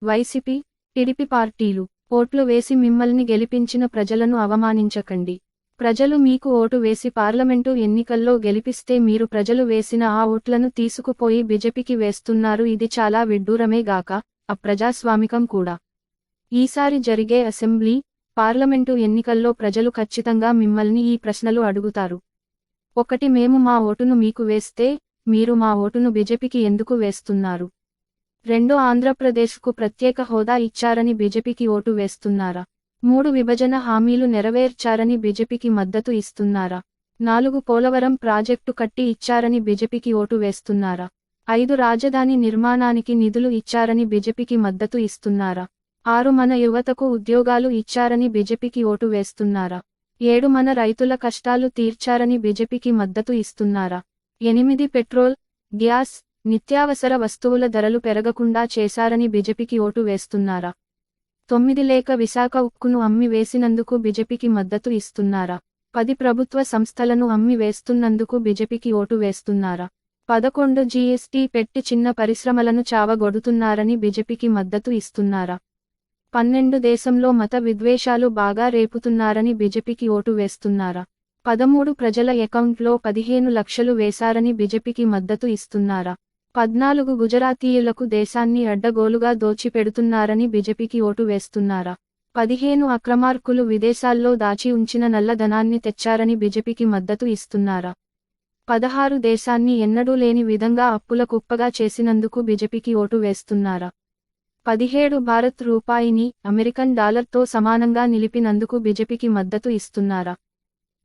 YCP, TDP పార్టీలు ఓట్లు వేసి మిమ్మల్ని గెలిపించిన ప్రజలను అవమానించకండి. ప్రజలు మీకు ఓటు వేసి పార్లమెంటు ఎన్నికల్లో గెలిపిస్తే మీరు ప్రజలు వేసిన ఆ ఓట్లను తీసుకుపోయి బీజేపీకి వేస్తున్నారు. ఇది చాలా విడ్డూరమే గాక అప్రజాస్వామికం కూడా. ఈసారి జరిగే అసెంబ్లీ, పార్లమెంటు ఎన్నికల్లో ప్రజలు ఖచ్చితంగా మిమ్మల్ని ఈ ప్రశ్నలు అడుగుతారు. ఒకటి, మేము మా ఓటును మీకు వేస్తే మీరు మా ఓటును బీజేపీకి ఎందుకు వేస్తున్నారు? 2, ఆంధ్రప్రదేశ్కు ప్రత్యేక హోదా ఇచ్చారని బీజేపీకి ఓటు వేస్తున్నారా? 3, విభజన హామీలు నెరవేర్చారని బీజేపీకి మద్దతు ఇస్తున్నారా? 4, పోలవరం ప్రాజెక్టు కట్టి ఇచ్చారని బీజేపీకి ఓటు వేస్తున్నారా? 5, రాజధాని నిర్మాణానికి నిధులు ఇచ్చారని బీజేపీకి మద్దతు ఇస్తున్నారా? 6, మన యువతకు ఉద్యోగాలు ఇచ్చారని బీజేపీకి ఓటు వేస్తున్నారా? 7, మన రైతుల కష్టాలు తీర్చారని బీజేపీకి మద్దతు ఇస్తున్నారా? 8, పెట్రోల్, గ్యాస్, నిత్యావసర వస్తువుల ధరలు పెరగకుండా చేశారని బీజేపీకి ఓటు వేస్తున్నారా? 9, లేక విశాఖ ఉక్కును అమ్మి వేసినందుకు బీజేపీకి మద్దతు ఇస్తున్నారా? 10, ప్రభుత్వ సంస్థలను అమ్మి వేస్తున్నందుకు బీజేపీకి ఓటు వేస్తున్నారా? 11, జీఎస్టీ పెట్టి చిన్న పరిశ్రమలను చావగొడుతున్నారని బీజేపీకి మద్దతు ఇస్తున్నారా? 12, దేశంలో మత విద్వేషాలు బాగా రేపుతున్నారని బీజేపీకి ఓటు వేస్తున్నారా? 13, ప్రజల అకౌంట్లో 15 లక్షలు వేశారని బీజేపీకి మద్దతు ఇస్తున్నారా? 14, గుజరాతీయులకు దేశాన్ని అడ్డగోలుగా దోచిపెడుతున్నారని బీజేపీకి ఓటు వేస్తున్నారా? 15, అక్రమార్కులు విదేశాల్లో దాచి ఉంచిన నల్లధనాన్ని తెచ్చారని బీజేపీకి మద్దతు ఇస్తున్నారా? 16, దేశాన్ని ఎన్నడూ లేని విధంగా అప్పుల కుప్పగా చేసినందుకు బీజేపీకి ఓటు వేస్తున్నారా? 17, భారత్ రూపాయిని అమెరికన్ డాలర్తో సమానంగా నిలిపినందుకు బీజేపీకి మద్దతు ఇస్తున్నారా?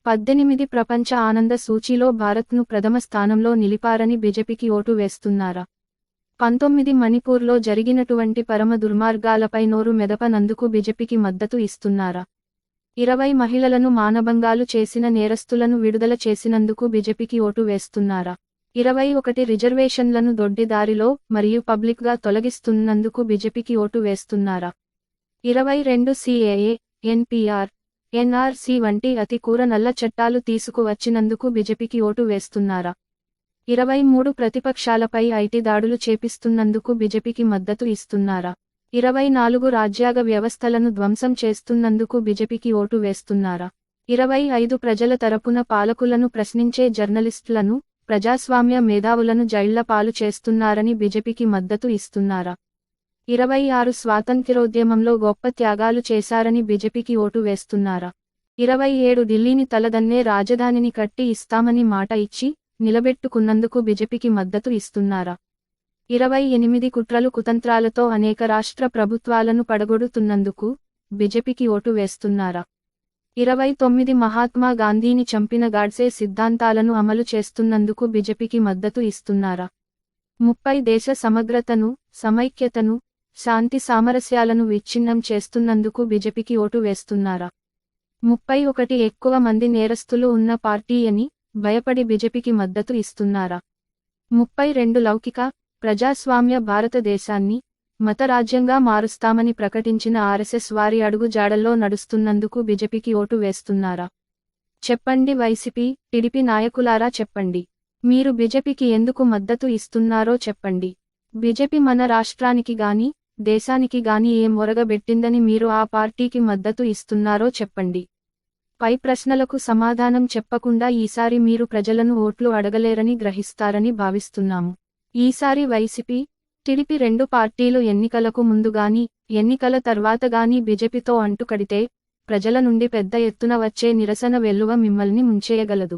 18, ప్రపంచ ఆనంద సూచీలో భారత్ను ప్రథమ స్థానంలో నిలిపారని బీజేపీకి ఓటు వేస్తున్నారా? 19, మణిపూర్లో జరిగినటువంటి పరమ దుర్మార్గాలపై నోరు మెదపనందుకు బీజేపీకి మద్దతు ఇస్తున్నారా? 20, మహిళలను మానభంగాలు చేసిన నేరస్తులను విడుదల చేసినందుకు బీజేపీకి ఓటు వేస్తున్నారా? 21, రిజర్వేషన్లను దొడ్డిదారిలో మరియు పబ్లిక్గా తొలగిస్తున్నందుకు బీజేపీకి ఓటు వేస్తున్నారా? 22, సిఏఏ, ఎన్పీఆర్, ఎన్ఆర్సీ వంటి అతి కూర నల్ల చట్టాలు తీసుకువచ్చినందుకు బీజేపీకి ఓటు వేస్తున్నారా? 23, ప్రతిపక్షాలపై ఐటీ దాడులు చేపిస్తున్నందుకు బీజేపీకి మద్దతు ఇస్తున్నారా? 24, రాజ్యాంగ వ్యవస్థలను ధ్వంసం చేస్తున్నందుకు బీజేపీకి ఓటు వేస్తున్నారా? 25, ప్రజల తరపున పాలకులను ప్రశ్నించే జర్నలిస్టులను, ప్రజాస్వామ్య మేధావులను జైళ్ల పాలు చేస్తున్నారని బీజేపీకి మద్దతు ఇస్తున్నారా? 26, స్వాతంత్ర్యోద్యమంలో గొప్ప త్యాగాలు చేశారని బీజేపీకి ఓటు వేస్తున్నారా? 27, ఢిల్లీని తలదన్నే రాజధానిని కట్టి ఇస్తామని మాట ఇచ్చి నిలబెట్టుకున్నందుకు బీజేపీకి మద్దతు ఇస్తున్నారా? 28, కుట్రలు కుతంత్రాలతో అనేక రాష్ట్ర ప్రభుత్వాలను పడగొడుతున్నందుకు బీజేపీకి ఓటు వేస్తున్నారా? 29, మహాత్మా గాంధీని చంపిన గాడ్సే సిద్ధాంతాలను అమలు చేస్తున్నందుకు బీజేపీకి మద్దతు ఇస్తున్నారా? 30, దేశ సమగ్రతను, సమైక్యతను, శాంతి సామరస్యాలను విచ్ఛిన్నం చేస్తున్నందుకు బీజేపీకి ఓటు వేస్తున్నారా? 31, ఎక్కువ మంది నేరస్తులు ఉన్న పార్టీ అని భయపడి బీజేపీకి మద్దతు ఇస్తున్నారా? 32, లౌకిక, ప్రజాస్వామ్య భారతదేశాన్ని మతరాజ్యంగా మారుస్తామని ప్రకటించిన ఆర్ఎస్ఎస్ వారి అడుగు జాడల్లో నడుస్తున్నందుకు బీజేపీకి ఓటు వేస్తున్నారా? చెప్పండి వైసీపీ, టీడీపీ నాయకులారా చెప్పండి. మీరు బీజేపీకి ఎందుకు మద్దతు ఇస్తున్నారో చెప్పండి. బీజేపీ మన రాష్ట్రానికి గాని, దేశానికి గాని ఏం ఒరగబెట్టిందని మీరు ఆ పార్టీకి మద్దతు ఇస్తున్నారో చెప్పండి. పై ప్రశ్నలకు సమాధానం చెప్పకుండా ఈసారి మీరు ప్రజలను ఓట్లు అడగలేరని గ్రహిస్తారని భావిస్తున్నాము. ఈసారి వైసీపీ, టీడీపీ 2 పార్టీలు ఎన్నికలకు ముందు గాని, ఎన్నికల తర్వాత గాని బీజేపీతో అంటుకడితే ప్రజల నుండి పెద్ద ఎత్తున వచ్చే నిరసన వెల్లువ మిమ్మల్ని ముంచేయగలదు.